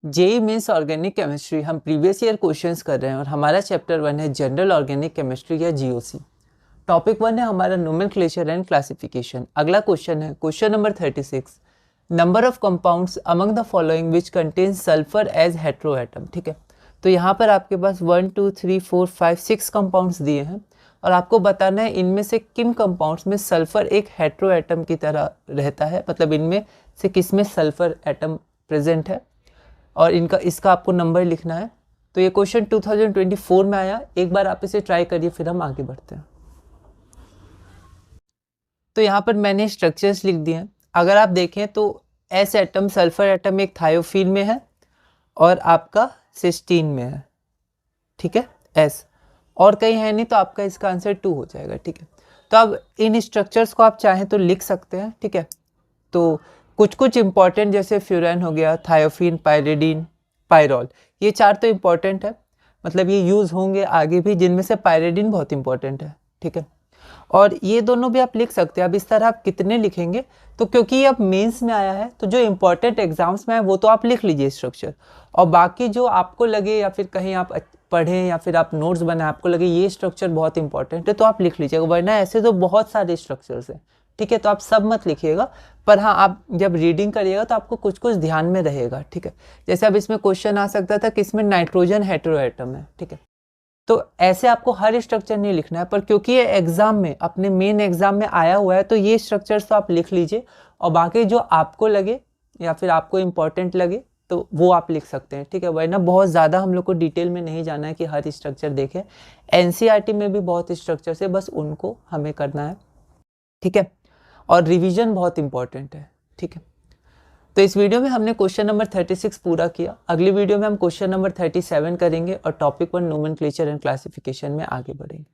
JEE means organic chemistry. हम previous year questions कर रहे हैं और हमारा चैप्टर 1 है जनरल ऑर्गेनिक केमिस्ट्री या जीओसी। टॉपिक 1 है हमारा नोमेनक्लेचर एंड क्लासिफिकेशन। अगला क्वेश्चन है question number 36, number of compounds among the following which contain sulphur as hetero atom. ठीक है, तो यहाँ पर आपके पास 1 2 3 4 5 6 कंपाउंड्स दिए हैं और आपको बताना है इनमें से किन कंपाउंड्स में सल्फर एक हेट्रो एटम की तरह रहता है, मतलब इनमें से किस में सल्फर एटम प्रेजेंट है और इसका आपको नंबर लिखना है। तो ये क्वेश्चन 2024 में आया, एक बार आप इसे ट्राई करिए फिर हम आगे बढ़ते हैं। तो यहाँ पर मैंने स्ट्रक्चर्स लिख दिए हैं। अगर आप देखें तो एस एटम सल्फर एटम एक थायोफीन में है और आपका सिस्टीन में है। ठीक है, एस और कहीं है नहीं तो आपका इसका आंसर 2 हो जाएगा। ठीक है, तो अब इन स्ट्रक्चर्स को आप चाहें तो लिख सकते हैं। ठीक है, तो कुछ इंपॉर्टेंट जैसे फ्यूरान हो गया, थायोफीन, पायरिडीन, पायरॉल, ये 4 तो इंपॉर्टेंट है, मतलब ये यूज़ होंगे आगे भी, जिनमें से पायरिडीन बहुत इंपॉर्टेंट है। ठीक है, और ये दोनों भी आप लिख सकते हैं। अब इस तरह आप कितने लिखेंगे, तो क्योंकि ये अब मेंस में आया है तो जो इंपॉर्टेंट एग्जाम्स में है वो तो आप लिख लीजिए स्ट्रक्चर, और बाकी जो आपको लगे या फिर कहीं आप पढ़ें या फिर आप नोट्स बनाएं आपको लगे ये स्ट्रक्चर बहुत इंपॉर्टेंट है तो आप लिख लीजिएगा, वरना ऐसे तो बहुत सारे स्ट्रक्चर्स हैं। ठीक है, तो आप सब मत लिखिएगा, पर हाँ आप जब रीडिंग करिएगा तो आपको कुछ कुछ ध्यान में रहेगा। ठीक है, जैसे अब इसमें क्वेश्चन आ सकता था कि इसमें नाइट्रोजन हेटेरो एटम है। ठीक है, तो ऐसे आपको हर स्ट्रक्चर नहीं लिखना है, पर क्योंकि ये एग्जाम में अपने मेन एग्जाम में आया हुआ है तो ये स्ट्रक्चर्स तो आप लिख लीजिए, और बाकी जो आपको लगे या फिर आपको इम्पोर्टेंट लगे तो वो आप लिख सकते हैं। ठीक है, वरना बहुत ज़्यादा हम लोग को डिटेल में नहीं जाना है कि हर स्ट्रक्चर देखें। एनसीईआरटी में भी बहुत स्ट्रक्चर्स है, बस उनको हमें करना है। ठीक है, और रिवीजन बहुत इंपॉर्टेंट है। ठीक है, तो इस वीडियो में हमने क्वेश्चन नंबर 36 पूरा किया। अगली वीडियो में हम क्वेश्चन नंबर 37 करेंगे और टॉपिक 1 नोमेनक्लेचर एंड क्लासिफिकेशन में आगे बढ़ेंगे।